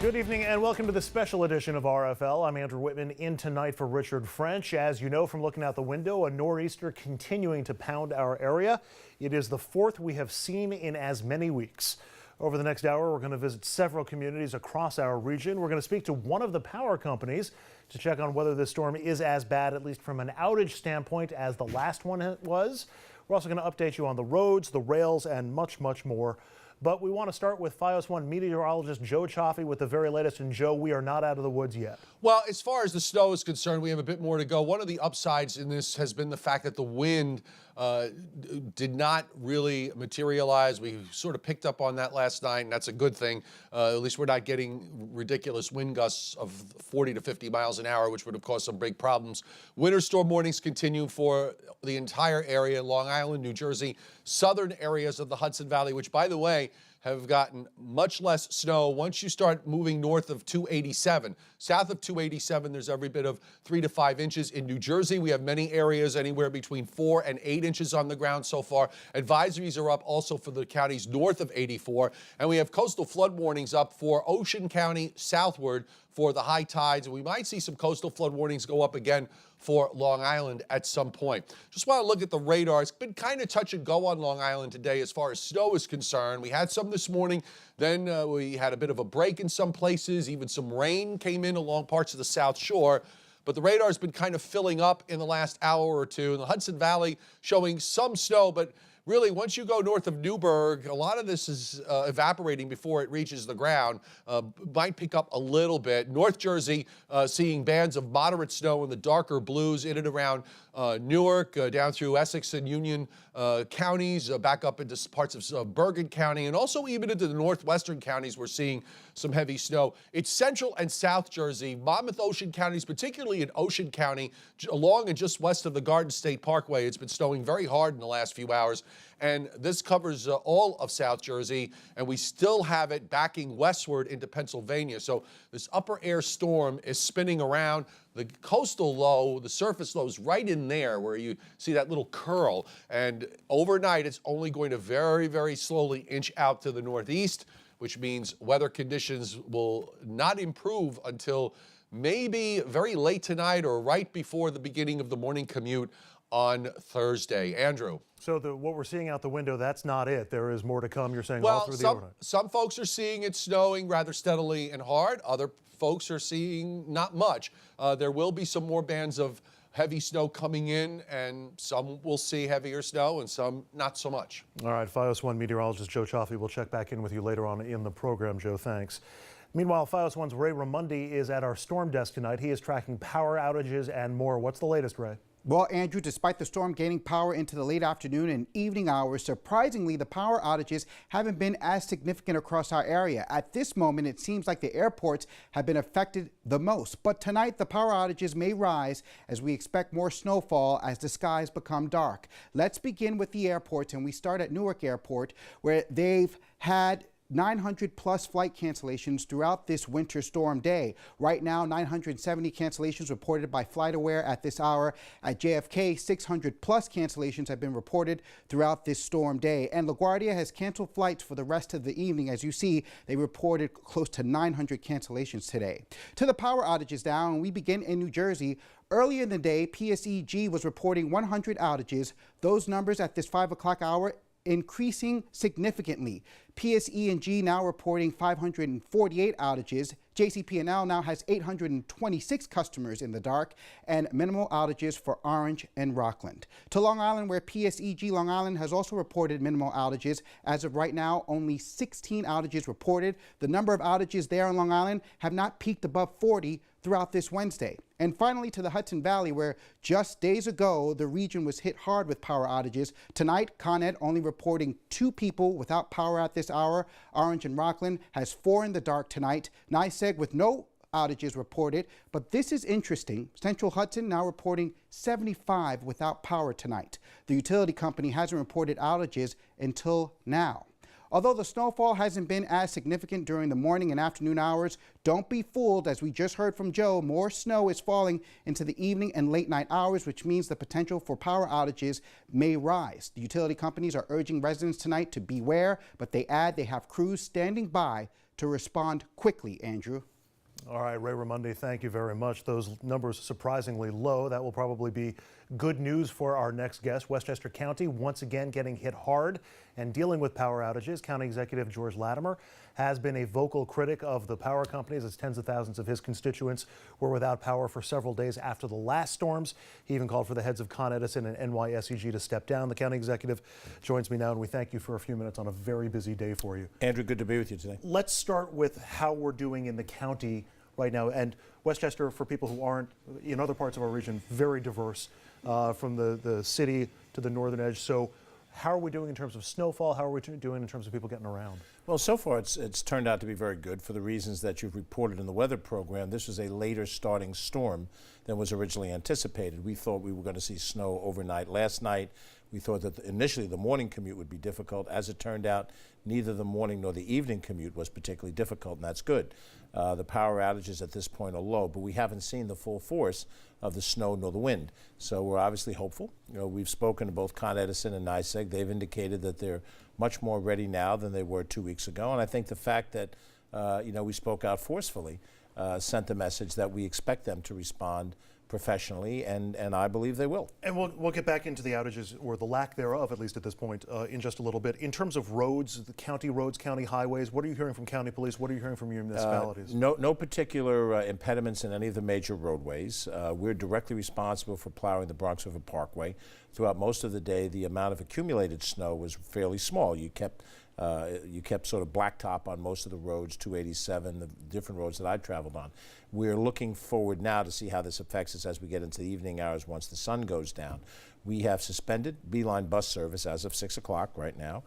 Good evening and welcome to the special edition of RFL. I'm Andrew Whitman in tonight for Richard French. As you know from looking out the window, a nor'easter continuing to pound our area. It is the fourth we have seen in as many weeks. Over the next hour, we're going to visit several communities across our region. We're going to speak to one of the power companies to check on whether this storm is as bad, at least from an outage standpoint, as the last one was. We're also going to update you on the roads, the rails, and much, much more. But we want to start with FiOS 1 meteorologist Joe Chaffee with the very latest. And Joe, we are not out of the woods yet. Well, as far as the snow is concerned, we have a bit more to go. One of the upsides in this has been the fact that the wind did not really materialize. We sort of picked up on that last night, and that's a good thing. At least we're not getting ridiculous wind gusts of 40 to 50 miles an hour, which would have caused some big problems. Winter storm warnings continue for the entire area, Long Island, New Jersey, southern areas of the Hudson Valley, which, by the way, have gotten much less snow once you start moving north of 287. South of 287, there's every bit of 3 to 5 inches. In New Jersey, we have many areas anywhere between 4 and 8 inches on the ground so far. Advisories are up also for the counties north of 84. And we have coastal flood warnings up for Ocean County southward for the high tides. And we might see some coastal flood warnings go up again for Long Island at some point. Just want to look at the radar. It's been kind of touch and go on Long Island today as far as snow is concerned. We had some this morning. Then we had a bit of a break in some places. Even some rain came in along parts of the South Shore. But the radar has been kind of filling up in the last hour or two. In the Hudson Valley showing some snow, but really, once you go north of Newburgh, a lot of this is evaporating before it reaches the ground. Might pick up a little bit. North Jersey seeing bands of moderate snow in the darker blues in and around Newark, down through Essex and Union counties, back up into parts of Bergen County, and also even into the northwestern counties, we're seeing some heavy snow. It's central and south Jersey, Monmouth Ocean counties, particularly in Ocean County, along and just west of the Garden State Parkway. It's been snowing very hard in the last few hours. And this covers all of South Jersey, and we still have it backing westward into Pennsylvania. So this upper air storm is spinning around. The coastal low, the surface low is right in there where you see that little curl. And overnight, it's only going to very, very slowly inch out to the northeast, which means weather conditions will not improve until maybe very late tonight or right before the beginning of the morning commute on Thursday. Andrew. So what we're seeing out the window, that's not it. There is more to come, you're saying, all through the overnight. Some folks are seeing it snowing rather steadily and hard. Other folks are seeing not much. There will be some more bands of heavy snow coming in, and some will see heavier snow and some not so much. All right, FiOS 1 meteorologist Joe Chaffee will check back in with you later on in the program. Joe, thanks. Meanwhile, FiOS 1's Ray Ramundi is at our storm desk tonight. He is tracking power outages and more. What's the latest, Ray? Well, Andrew, despite the storm gaining power into the late afternoon and evening hours, surprisingly, the power outages haven't been as significant across our area. At this moment, it seems like the airports have been affected the most. But tonight, the power outages may rise as we expect more snowfall as the skies become dark. Let's begin with the airports, and we start at Newark Airport, where they've had 900 plus flight cancellations throughout this winter storm day. Right now, 970 cancellations reported by FlightAware at this hour. At JFK, 600 plus cancellations have been reported throughout this storm day. And LaGuardia has canceled flights for the rest of the evening. As you see, they reported close to 900 cancellations today. To the power outages now, and we begin in New Jersey. Earlier in the day, PSEG was reporting 100 outages. Those numbers at this 5 o'clock hour increasing significantly. PSE&G now reporting 548 outages. JCP&L now has 826 customers in the dark, and minimal outages for Orange and Rockland. To Long Island, where PSEG Long Island has also reported minimal outages. As of right now, only 16 outages reported. The number of outages there on Long Island have not peaked above 40 throughout this Wednesday. And finally, to the Hudson Valley, where just days ago, the region was hit hard with power outages. Tonight, Con Ed only reporting 2 people without power at this hour. Orange and Rockland has 4 in the dark tonight. NYSEG with no outages reported, but this is interesting. Central Hudson now reporting 75 without power tonight. The utility company hasn't reported outages until now. Although the snowfall hasn't been as significant during the morning and afternoon hours, don't be fooled. As we just heard from Joe, more snow is falling into the evening and late night hours, which means the potential for power outages may rise. The utility companies are urging residents tonight to beware, but they add they have crews standing by to respond quickly, Andrew. All right, Ray Ramundi, thank you very much. Those numbers surprisingly low. That will probably be good news for our next guest. Westchester County once again getting hit hard and dealing with power outages. County Executive George Latimer has been a vocal critic of the power companies as tens of thousands of his constituents were without power for several days after the last storms. He even called for the heads of Con Edison and NYSEG to step down. The county executive joins me now, and we thank you for a few minutes on a very busy day for you. Andrew, good to be with you today. Let's start with how we're doing in the county right now. And Westchester, for people who aren't in other parts of our region, very diverse from the city to the northern edge. So how are we doing in terms of snowfall? How are we doing in terms of people getting around? Well, so far it's turned out to be very good for the reasons that you've reported in the weather program. This was a later starting storm than was originally anticipated. We thought we were going to see snow overnight last night. We thought that initially the morning commute would be difficult. As it turned out, neither the morning nor the evening commute was particularly difficult, and that's good. The power outages at this point are low, but we haven't seen the full force of the snow nor the wind. So we're obviously hopeful. We've spoken to both Con Edison and NYSEG. They've indicated that they're much more ready now than they were 2 weeks ago. And I think the fact that we spoke out forcefully sent the message that we expect them to respond professionally, and I believe they will. And we'll get back into the outages, or the lack thereof, at least at this point, in just a little bit. In terms of roads, the county roads, county highways, what are you hearing from county police? What are you hearing from your municipalities? No particular impediments in any of the major roadways. We're directly responsible for plowing the Bronx River Parkway. Throughout most of the day, the amount of accumulated snow was fairly small. You kept sort of blacktop on most of the roads, 287, the different roads that I traveled on. We're looking forward now to see how this affects us as we get into the evening hours once the sun goes down. We have suspended Beeline bus service as of 6 o'clock right now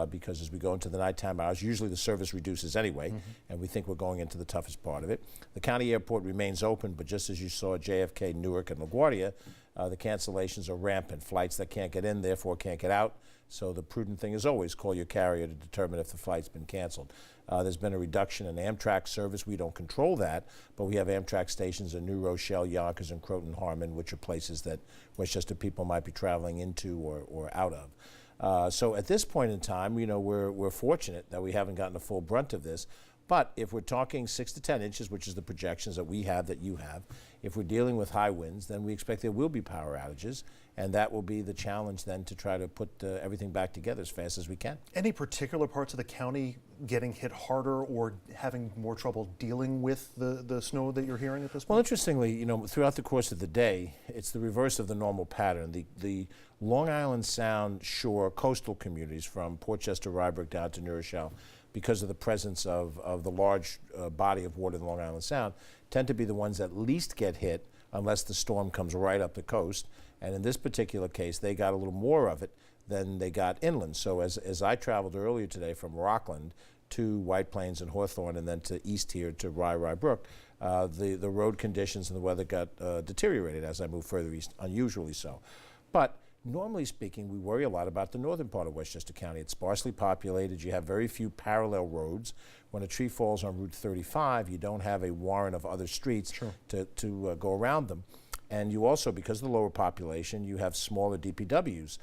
because as we go into the nighttime hours, usually the service reduces anyway, and we think we're going into the toughest part of it. The county airport remains open, but just as you saw JFK, Newark, and LaGuardia, the cancellations are rampant. Flights that can't get in, therefore can't get out. So the prudent thing is always call your carrier to determine if the flight's been canceled. There's been a reduction in Amtrak service. We don't control that, but we have Amtrak stations in New Rochelle, Yonkers, and Croton Harmon, which are places that Westchester people might be traveling into or out of. So at this point in time, we're fortunate that we haven't gotten the full brunt of this. But if we're talking 6 to 10 inches, which is the projections that we have, that you have, if we're dealing with high winds, then we expect there will be power outages, and that will be the challenge then to try to put everything back together as fast as we can. Any particular parts of the county getting hit harder or having more trouble dealing with the snow that you're hearing at this point? Well, interestingly, throughout the course of the day, it's the reverse of the normal pattern. The Long Island Sound shore coastal communities from Portchester, Rybrook down to New Rochelle, because of the presence of the large body of water in the Long Island Sound, tend to be the ones that least get hit unless the storm comes right up the coast. And in this particular case, they got a little more of it than they got inland. So as I traveled earlier today from Rockland to White Plains and Hawthorne and then to east here to Rye Brook, the road conditions and the weather got deteriorated as I moved further east, unusually so. But normally speaking, we worry a lot about the northern part of Westchester County. It's sparsely populated. You have very few parallel roads. When a tree falls on Route 35, you don't have a warren of other streets to go around them. And you also, because of the lower population, you have smaller DPWs.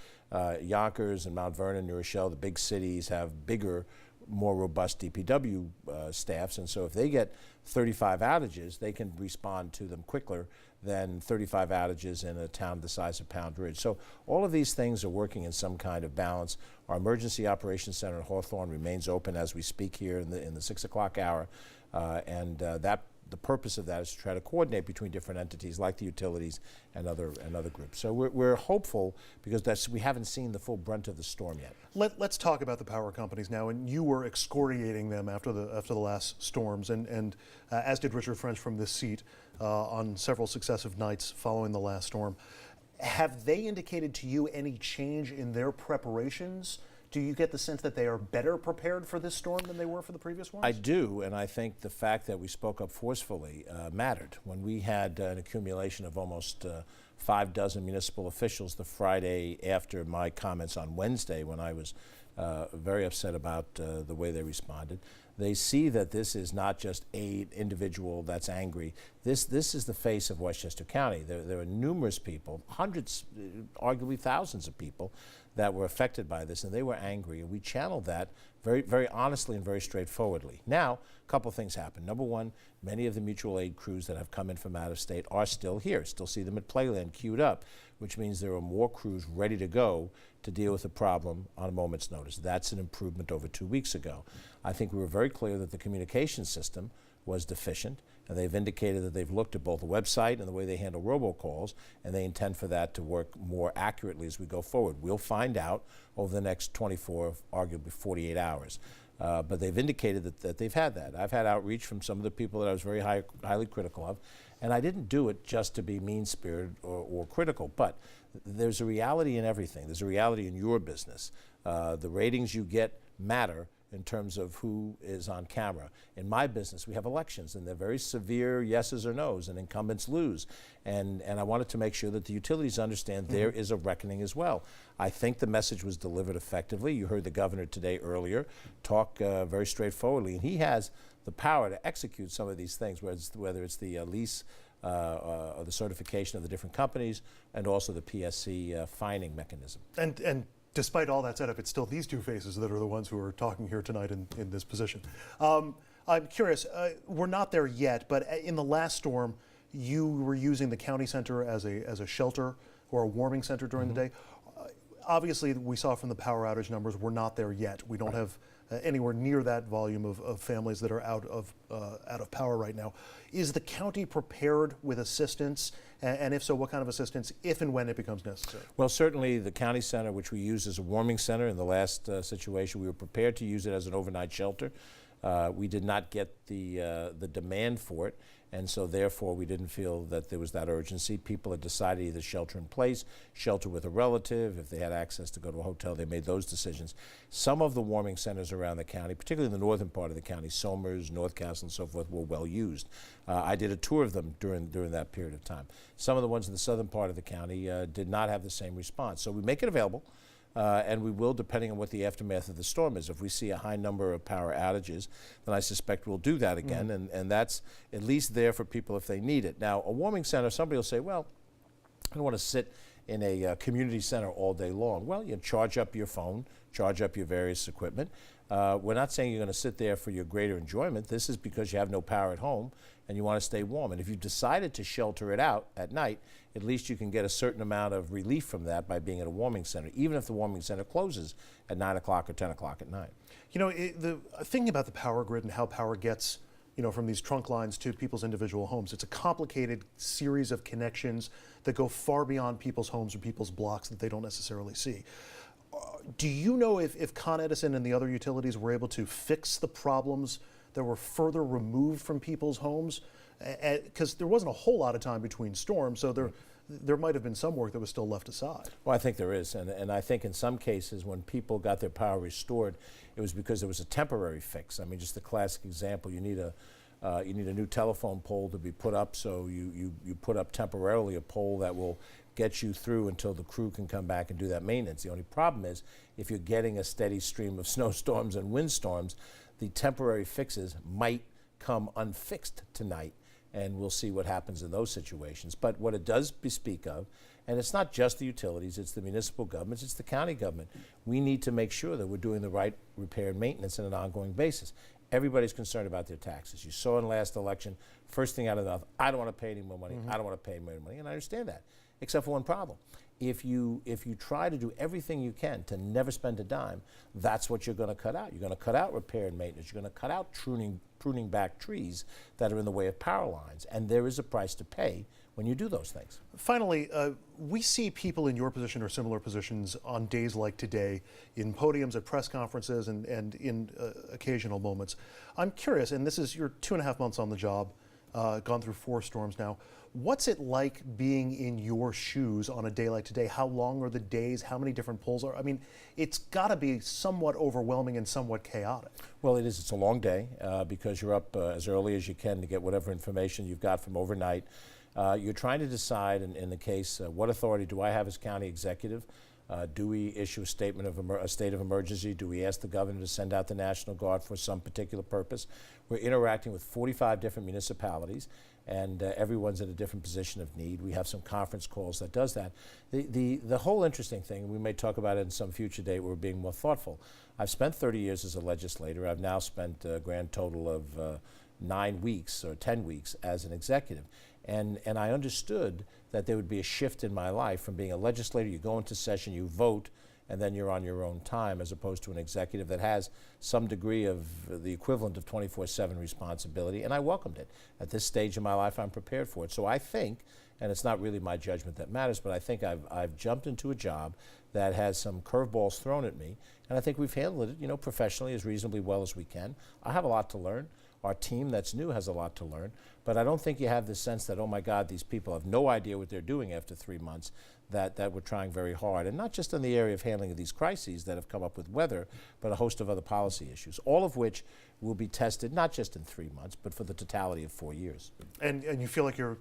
Yonkers and Mount Vernon, New Rochelle, the big cities have bigger, more robust DPW staffs. And so if they get 35 outages, they can respond to them quicker than 35 outages in a town the size of Pound Ridge. So all of these things are working in some kind of balance. Our Emergency Operations Center in Hawthorne remains open as we speak here in the 6 o'clock hour. The purpose of that is to try to coordinate between different entities like the utilities and other groups. So we're hopeful because we haven't seen the full brunt of the storm yet. Let's talk about the power companies now. And you were excoriating them after the last storms, and as did Richard French from this seat on several successive nights following the last storm. Have they indicated to you any change in their preparations? Do you get the sense that they are better prepared for this storm than they were for the previous ones? I do, and I think the fact that we spoke up forcefully mattered. When we had an accumulation of almost 6 municipal officials the Friday after my comments on Wednesday, when I was very upset about the way they responded, they see that this is not just an individual that's angry. This is the face of Westchester County. There are numerous people, hundreds, arguably thousands of people, that were affected by this, and they were angry, and we channeled that very, very honestly and very straightforwardly. Now, a couple things happened. Number one, many of the mutual aid crews that have come in from out of state are still here. Still see them at Playland queued up, which means there are more crews ready to go to deal with the problem on a moment's notice. That's an improvement over 2 weeks ago. I think we were very clear that the communication system was deficient, and they've indicated that they've looked at both the website and the way they handle robocalls, and they intend for that to work more accurately as we go forward. We'll find out over the next 24, arguably 48 hours. But they've indicated that they've had that. I've had outreach from some of the people that I was very highly critical of, and I didn't do it just to be mean-spirited or critical, but there's a reality in everything. There's a reality in your business. The ratings you get matter in terms of who is on camera. In my business, we have elections, and they're very severe yeses or nos, and incumbents lose. And I wanted to make sure that the utilities understand there is a reckoning as well. I think the message was delivered effectively. You heard the governor today earlier talk very straightforwardly, and he has the power to execute some of these things, whether it's the lease or the certification of the different companies, and also the PSC fining mechanism. And despite all that setup, it's still these two faces that are the ones who are talking here tonight in this position. I'm curious, we're not there yet, but in the last storm, you were using the county center as a shelter or a warming center during the day. Obviously, we saw from the power outage numbers, we're not there yet. We don't have anywhere near that volume of families that are out of power right now. Is the county prepared with assistance? And if so, what kind of assistance, if and when it becomes necessary? Well, certainly the county center, which we used as a warming center in the last situation, we were prepared to use it as an overnight shelter. We did not get the demand for it, and so therefore we didn't feel that there was that urgency. People had decided either shelter in place, shelter with a relative. If they had access to go to a hotel, they made those decisions. Some of the warming centers around the county, particularly in the northern part of the county, Somers, North Castle, and so forth, were well used. I did a tour of them during that period of time. Some of the ones in the southern part of the county did not have the same response. So we make it available. And we will, depending on what the aftermath of the storm is. If we see a high number of power outages, then I suspect we'll do that again, and that's at least there for people if they need it. Now, a warming center, somebody will say, well, I don't want to sit in a community center all day long. Well, you charge up your phone, charge up your various equipment. We're not saying you're going to sit there for your greater enjoyment. This is because you have no power at home and you want to stay warm. And if you've decided to shelter it out at night, at least you can get a certain amount of relief from that by being at a warming center, even if the warming center closes at 9 o'clock or 10 o'clock at night. You know, the thinking about the power grid and how power gets, from these trunk lines to people's individual homes, it's a complicated series of connections that go far beyond people's homes or people's blocks that they don't necessarily see. Do you know if Con Edison and the other utilities were able to fix the problems that were further removed from people's homes? Because there wasn't a whole lot of time between storms, so there might have been some work that was still left aside. Well, I think there is, and I think in some cases when people got their power restored, it was because there was a temporary fix. I mean, just the classic example, you need a new telephone pole to be put up, so you put up temporarily a pole that will get you through until the crew can come back and do that maintenance. The only problem is if you're getting a steady stream of snowstorms and windstorms, the temporary fixes might come unfixed tonight, and we'll see what happens in those situations. But what it does bespeak of, and it's not just the utilities, it's the municipal governments, it's the county government. We need to make sure that we're doing the right repair and maintenance on an ongoing basis. Everybody's concerned about their taxes. You saw in the last election, first thing out of the mouth, I don't want to pay any more money, I don't want to pay more money, and I understand that, except for one problem. If you try to do everything you can to never spend a dime, that's what you're going to cut out. You're going to cut out repair and maintenance. You're going to cut out pruning back trees that are in the way of power lines. And there is a price to pay when you do those things. Finally, we see people in your position or similar positions on days like today in podiums at press conferences and in occasional moments. I'm curious, and this is your 2.5 months on the job, gone through 4 storms now. What's it like being in your shoes on a day like today? How long are the days? How many different polls are? I mean, it's got to be somewhat overwhelming and somewhat chaotic. Well, it is. It's a long day because you're up as early as you can to get whatever information you've got from overnight. You're trying to decide, in the case, what authority do I have as county executive? Do we issue a statement of a state of emergency? Do we ask the governor to send out the National Guard for some particular purpose? We're interacting with 45 different municipalities. and everyone's at a different position of need. We have some conference calls that does that. The whole interesting thing, we may talk about it in some future date where we're being more thoughtful. I've spent 30 years as a legislator. I've now spent a grand total of 9 weeks or 10 weeks as an executive. And I understood that there would be a shift in my life from being a legislator, you go into session, you vote, and then you're on your own time, as opposed to an executive that has some degree of the equivalent of 24/7 responsibility, and I welcomed it. At this stage in my life, I'm prepared for it. So I think, and it's not really my judgment that matters, but I think I've jumped into a job that has some curveballs thrown at me, and I think we've handled it, professionally as reasonably well as we can. I have a lot to learn. Our team that's new has a lot to learn, but I don't think you have the sense that, oh my God, these people have no idea what they're doing after 3 months, that we're trying very hard. And not just in the area of handling of these crises that have come up with weather, but a host of other policy issues, all of which will be tested not just in 3 months, but for the totality of 4 years. And you feel like your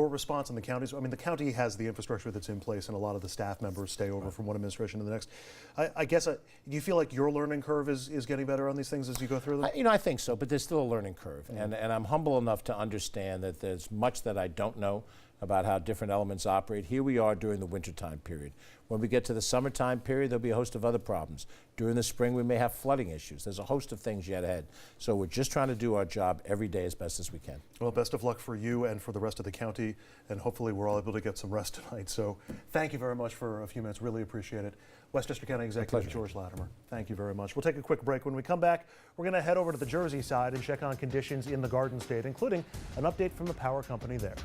response in the counties, I mean, the county has the infrastructure that's in place, and a lot of the staff members stay over from one administration to the next. I guess, do you feel like your learning curve is getting better on these things as you go through them? I think so, but there's still a learning curve. And I'm humble enough to understand that there's much that I don't know about how different elements operate. Here we are during the wintertime period. When we get to the summertime period, there'll be a host of other problems. During the spring, we may have flooding issues. There's a host of things yet ahead. So we're just trying to do our job every day as best as we can. Well, best of luck for you and for the rest of the county, and hopefully we're all able to get some rest tonight. So thank you very much for a few minutes. Really appreciate it. Westchester County Executive George Latimer, thank you very much. We'll take a quick break. When we come back, we're going to head over to the Jersey side and check on conditions in the Garden State, including an update from the power company there.